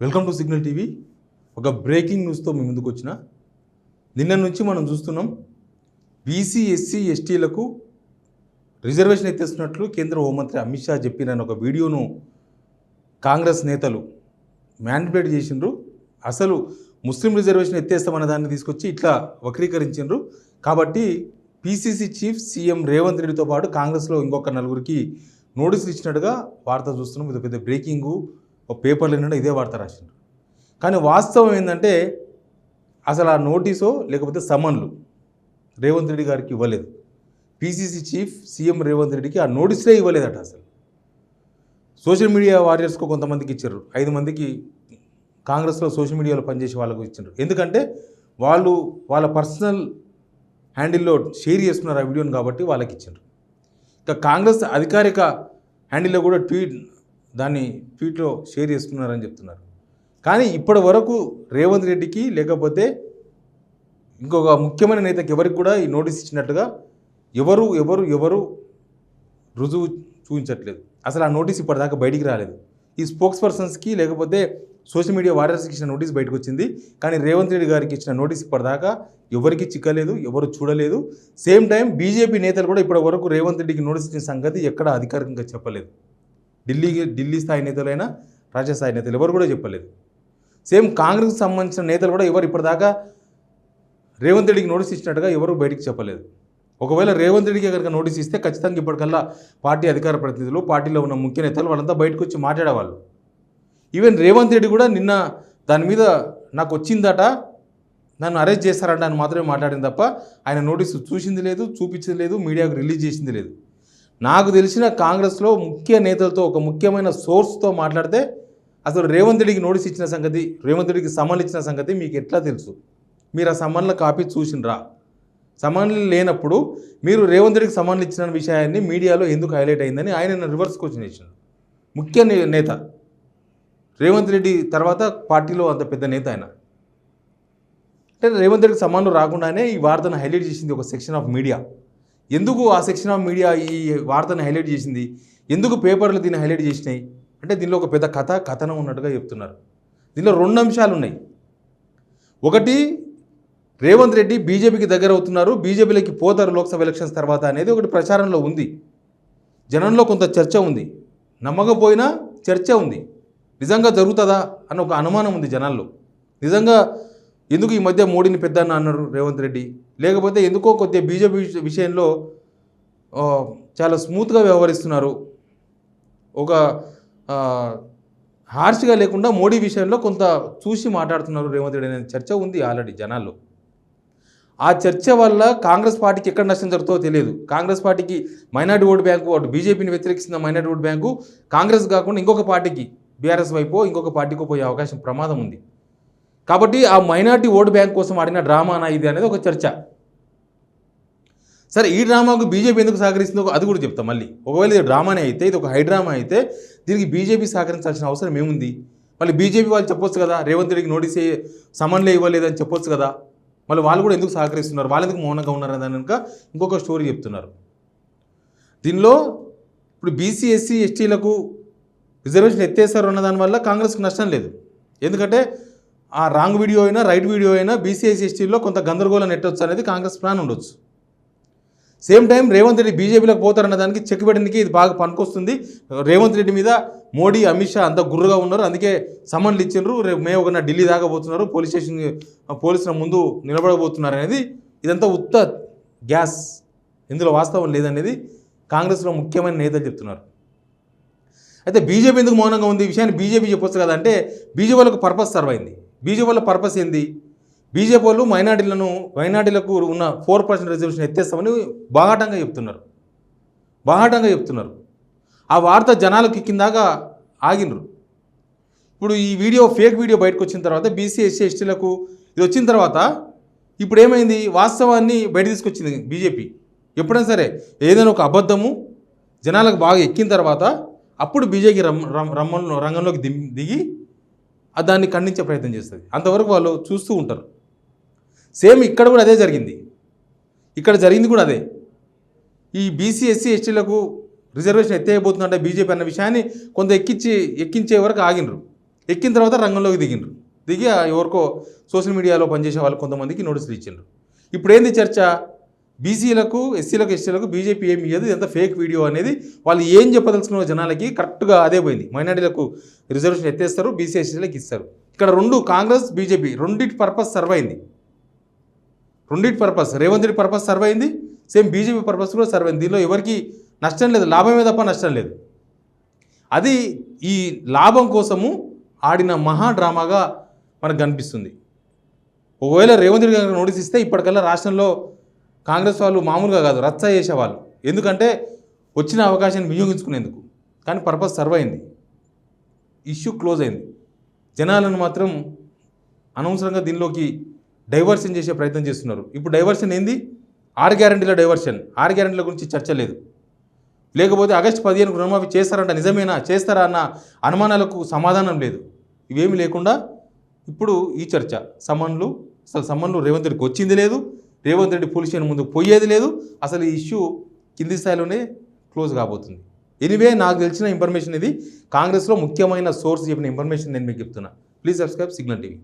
Welcome to signal TV. ఒక breaking న్యూస్తో మీ ముందుకు వచ్చిన నిన్న నుంచి మనం చూస్తున్నాం. బీసీ ఎస్సీ ఎస్టీలకు రిజర్వేషన్ ఎత్తేస్తున్నట్లు కేంద్ర హోంమంత్రి అమిత్ షా చెప్పిన ఒక వీడియోను కాంగ్రెస్ నేతలు మ్యానిపులేట్ చేసిండ్రు. అసలు ముస్లిం రిజర్వేషన్ ఎత్తేస్తామన్న దాన్ని తీసుకొచ్చి ఇట్లా వక్రీకరించిండ్రు. కాబట్టి పీసీసీ చీఫ్ సీఎం రేవంత్ రెడ్డితో పాటు కాంగ్రెస్లో ఇంకొక నలుగురికి నోటీసులు ఇచ్చినట్టుగా వార్త చూస్తున్నాం. ఇది పెద్ద బ్రేకింగు. ఒక పేపర్లు ఏంటంటే ఇదే వార్త రాసిండ్రు. కానీ వాస్తవం ఏంటంటే అసలు ఆ నోటీసో లేకపోతే సమన్లు రేవంత్ రెడ్డి గారికి ఇవ్వలేదు. పీసీసీ చీఫ్ సీఎం రేవంత్ రెడ్డికి ఆ నోటీసులే ఇవ్వలేదట. అసలు సోషల్ మీడియా వారియర్స్కు కొంతమందికి ఇచ్చారు. 5 మందికి కాంగ్రెస్లో సోషల్ మీడియాలో పనిచేసే వాళ్ళకు ఇచ్చారు. ఎందుకంటే వాళ్ళు వాళ్ళ పర్సనల్ హ్యాండిల్లో షేర్ చేస్తున్నారు ఆ వీడియోని, కాబట్టి వాళ్ళకి ఇచ్చారు. ఇక కాంగ్రెస్ అధికారిక హ్యాండిల్లో కూడా ట్వీట్లో షేర్ చేసుకున్నారని చెప్తున్నారు. కానీ ఇప్పటి వరకు రేవంత్ రెడ్డికి లేకపోతే ఇంకొక ముఖ్యమైన నేతకి ఎవరికి కూడా ఈ నోటీస్ ఇచ్చినట్టుగా ఎవరు రుజువు చూపించట్లేదు. అసలు ఆ నోటీస్ ఇప్పటిదాకా బయటికి రాలేదు. ఈ స్పోక్స్ పర్సన్స్కి లేకపోతే సోషల్ మీడియా వారియర్స్కి ఇచ్చిన నోటీస్ బయటకు వచ్చింది. కానీ రేవంత్ రెడ్డి గారికి ఇచ్చిన నోటీస్ ఇప్పటిదాకా ఎవరికి చిక్కలేదు, ఎవరు చూడలేదు. సేమ్ టైం బీజేపీ నేతలు కూడా ఇప్పటి వరకు రేవంత్ రెడ్డికి నోటీస్ ఇచ్చిన సంగతి ఎక్కడ అధికారికంగా చెప్పలేదు. ఢిల్లీ స్థాయి నేతలైనా రాష్ట్ర స్థాయి నేతలు ఎవరు కూడా చెప్పలేదు. సేమ్ కాంగ్రెస్కి సంబంధించిన నేతలు కూడా ఎవరు ఇప్పటిదాకా రేవంత్ రెడ్డికి నోటీస్ ఇచ్చినట్టుగా ఎవరు బయటికి చెప్పలేదు. ఒకవేళ రేవంత్ రెడ్డికి కనుక నోటీస్ ఇస్తే ఖచ్చితంగా ఇప్పటికల్లా పార్టీ అధికార ప్రతినిధులు, పార్టీలో ఉన్న ముఖ్య నేతలు వాళ్ళంతా బయటకు వచ్చి మాట్లాడేవాళ్ళు. ఈవెన్ రేవంత్ రెడ్డి కూడా నిన్న దాని మీద నాకు వచ్చిందట, నన్ను అరెస్ట్ చేస్తారంట అని మాత్రమే మాట్లాడింది తప్ప ఆయన నోటీసు చూసింది లేదు, చూపించింది లేదు, మీడియాకు రిలీజ్ చేసింది లేదు. నాకు తెలిసిన కాంగ్రెస్లో ముఖ్య నేతలతో ఒక ముఖ్యమైన సోర్స్తో మాట్లాడితే అసలు రేవంత్ రెడ్డికి నోటీస్ ఇచ్చిన సంగతి, రేవంత్ రెడ్డికి సమన్లు ఇచ్చిన సంగతి మీకు ఎట్లా తెలుసు? మీరు ఆ సమన్ల కాపీ చూసినరా? సమన్లు లేనప్పుడు మీరు రేవంత్ రెడ్డికి సమన్లు ఇచ్చిన విషయాన్ని మీడియాలో ఎందుకు హైలైట్ అయిందని ఆయన రివర్స్ క్వశ్చన్ చేసిండు. ముఖ్య నేత రేవంత్ రెడ్డి తర్వాత పార్టీలో అంత పెద్ద నేత ఆయన. అంటే రేవంత్ రెడ్డికి సమన్లు రాకుండానే ఈ వార్తను హైలైట్ చేసింది ఒక సెక్షన్ ఆఫ్ మీడియా. ఎందుకు ఆ సెక్షన్ ఆఫ్ మీడియా ఈ వార్తను హైలైట్ చేసింది? ఎందుకు పేపర్లు దీన్ని హైలైట్ చేసినాయి అంటే దీనిలో ఒక పెద్ద కథనం ఉన్నట్టుగా చెప్తున్నారు. దీనిలో 2 అంశాలు ఉన్నాయి. ఒకటి, రేవంత్ రెడ్డి బీజేపీకి దగ్గర అవుతున్నారు, బీజేపీలోకి పోతారు లోక్సభ ఎలక్షన్స్ తర్వాత అనేది ఒకటి ప్రచారంలో ఉంది. జనంలో కొంత చర్చ ఉంది. నమ్మకపోయినా చర్చ ఉంది. నిజంగా జరుగుతుందా అన్న ఒక అనుమానం ఉంది జనాల్లో. నిజంగా ఎందుకు ఈ మధ్య మోడీని పెద్దన్న అన్నారు రేవంత్ రెడ్డి, లేకపోతే ఎందుకో కొద్దిగా బీజేపీ విషయంలో చాలా స్మూత్గా వ్యవహరిస్తున్నారు, ఒక హార్ష్గా లేకుండా మోడీ విషయంలో కొంత చూసి మాట్లాడుతున్నారు రేవంత్ రెడ్డి అనే చర్చ ఉంది ఆల్రెడీ జనాల్లో. ఆ చర్చ వల్ల కాంగ్రెస్ పార్టీకి ఎక్కడ నష్టం జరుగుతుందో తెలియదు. కాంగ్రెస్ పార్టీకి మైనార్టీ ఓటు బ్యాంకు, అటు బీజేపీని వ్యతిరేకిస్తున్న మైనార్టీ ఓటు బ్యాంకు కాంగ్రెస్ కాకుండా ఇంకొక పార్టీకి, బీఆర్ఎస్ వైపు ఇంకొక పార్టీకి పోయే అవకాశం ప్రమాదం ఉంది. కాబట్టి ఆ మైనార్టీ ఓటు బ్యాంక్ కోసం ఆడిన డ్రామానా ఇది అనేది ఒక చర్చ. సరే, ఈ డ్రామాకు బీజేపీ ఎందుకు సహకరిస్తుందో అది కూడా చెప్తాం మళ్ళీ. ఒకవేళ ఇది డ్రామానే అయితే, ఇది ఒక హైడ్రామా అయితే దీనికి బీజేపీ సహకరించాల్సిన అవసరం ఏముంది? మళ్ళీ బీజేపీ వాళ్ళు చెప్పొచ్చు కదా, రేవంత్ రెడ్డికి నోటీస్ సమన్లే ఇవ్వలేదని చెప్పొచ్చు కదా. మళ్ళీ వాళ్ళు కూడా ఎందుకు సహకరిస్తున్నారు, వాళ్ళు ఎందుకు మౌనంగా ఉన్నారని కనుక ఇంకొక స్టోరీ చెప్తున్నారు. దీనిలో ఇప్పుడు బీసీ ఎస్సీ ఎస్టీలకు రిజర్వేషన్ ఎత్తేసారు అన్న దానివల్ల కాంగ్రెస్కి నష్టం లేదు. ఎందుకంటే ఆ రాంగ్ వీడియో అయినా రైట్ వీడియో అయినా బీసీ ఎస్సీ ఎస్టీలో కొంత గందరగోళం నెట్టొచ్చు అనేది కాంగ్రెస్ ప్లాన్ ఉండొచ్చు. సేమ్ టైం రేవంత్ రెడ్డి బీజేపీలోకి పోతారన్న దానికి చెక్ పెట్టడానికి ఇది బాగా పనికొస్తుంది. రేవంత్ రెడ్డి మీద మోడీ, అమిత్ షా అంతా గుర్రుగా ఉన్నారు, అందుకే సమన్లు ఇచ్చిండ్రు. రేపు మే 1న ఢిల్లీ దాకా పోతున్నారు, పోలీసుల ముందు నిలబడబోతున్నారు అనేది ఇదంతా ఉత్త గ్యాస్, ఇందులో వాస్తవం లేదనేది కాంగ్రెస్లో ముఖ్యమైన నేతలు చెప్తున్నారు. అయితే బీజేపీ ఎందుకు మౌనంగా ఉంది? ఈ విషయాన్ని బీజేపీ చెప్పొచ్చు కదా అంటే బీజేపీ వాళ్ళకు పర్పస్ సర్వ్ అయింది. బీజేపీ వాళ్ళ పర్పస్ ఏంది? బీజేపీ వాళ్ళు మైనార్టీలకు ఉన్న 4% రిజర్వేషన్ ఎత్తేస్తామని బాహాటంగా చెప్తున్నారు. ఆ వార్త జనాలకు ఎక్కిందాకా ఆగినరు. ఇప్పుడు ఈ వీడియో ఫేక్ వీడియో బయటకు వచ్చిన తర్వాత బీసీ ఎస్సీ ఎస్టీలకు ఇది వచ్చిన తర్వాత ఇప్పుడు ఏమైంది? వాస్తవాన్ని బయట తీసుకొచ్చింది బీజేపీ. ఎప్పుడైనా సరే ఏదైనా ఒక అబద్ధము జనాలకు బాగా ఎక్కిన తర్వాత అప్పుడు బీజేపీ రంగంలోకి దిగి దాన్ని ఖండించే ప్రయత్నం చేస్తుంది. అంతవరకు వాళ్ళు చూస్తూ ఉంటారు. సేమ్ ఇక్కడ కూడా అదే జరిగింది. ఇక్కడ జరిగింది కూడా అదే. ఈ బీసీ ఎస్సీ ఎస్టీలకు రిజర్వేషన్ ఎత్తేయబోతుందంటే బీజేపీ అన్న విషయాన్ని కొంత ఎక్కించే వరకు ఆగినరు. ఎక్కిన తర్వాత రంగంలోకి దిగి ఎవరికో సోషల్ మీడియాలో పనిచేసే వాళ్ళు కొంతమందికి నోటీసులు ఇచ్చిండ్రు. ఇప్పుడు ఏంది చర్చ? బీసీలకు, ఎస్సీలకు, ఎస్టీలకు బీజేపీ ఏమి ఇయ్యదు, ఇదంతా ఫేక్ వీడియో అనేది వాళ్ళు ఏం చెప్పదలుచుకున్న జనాలకి కరెక్ట్గా అదే పోయింది. మైనారిటీలకు రిజర్వేషన్ ఎత్తేస్తారు, బీసీ ఎస్టీలకు ఇస్తారు. ఇక్కడ రెండు కాంగ్రెస్ బీజేపీ రెండింటి పర్పస్ సర్వ్ అయింది. రెండింటి purpose Revanth Reddy purpose serve అయింది, సేమ్ బీజేపీ పర్పస్ కూడా సర్వ్ అయింది. దీనిలో ఎవరికి నష్టం లేదు, లాభమే తప్ప నష్టం లేదు. అది ఈ లాభం కోసము ఆడిన మహా డ్రామాగా మనకు కనిపిస్తుంది. ఒకవేళ రేవంత్ రెడ్డి గారికి నోటీస్ ఇస్తే ఇప్పటికల్లా రాష్ట్రంలో కాంగ్రెస్ వాళ్ళు మామూలుగా కాదు రచ్చ చేసేవాళ్ళు. ఎందుకంటే వచ్చిన అవకాశాన్ని వినియోగించుకునేందుకు. కానీ పర్పస్ సర్వ్ అయింది, ఇష్యూ క్లోజ్ అయింది. జనాలను మాత్రం అనవసరంగా దీనిలోకి డైవర్షన్ చేసే ప్రయత్నం చేస్తున్నారు. ఇప్పుడు డైవర్షన్ ఏంది? 6 గ్యారెంటీల డైవర్షన్. 6 గ్యారెంటీల గురించి చర్చ లేదు. లేకపోతే ఆగస్టు 15 రుణమాఫీ చేస్తారంట, నిజమేనా, చేస్తారా అన్న అనుమానాలకు సమాధానం లేదు. ఇవేమి లేకుండా ఇప్పుడు ఈ చర్చ సమన్లు రేవంత్ రెడ్డికి వచ్చింది లేదు, రేవంత్ రెడ్డి పోలీస్ స్టేషన్ ముందుకు పోయేది లేదు. అసలు ఈ ఇష్యూ కింది స్థాయిలోనే క్లోజ్ కాబోతుంది. ఎనీవే, నాకు తెలిసిన ఇన్ఫర్మేషన్ ఇది. కాంగ్రెస్లో ముఖ్యమైన సోర్స్ చెప్పిన ఇన్ఫర్మేషన్ నేను మీకు చెప్తున్నా. Please subscribe signal TV.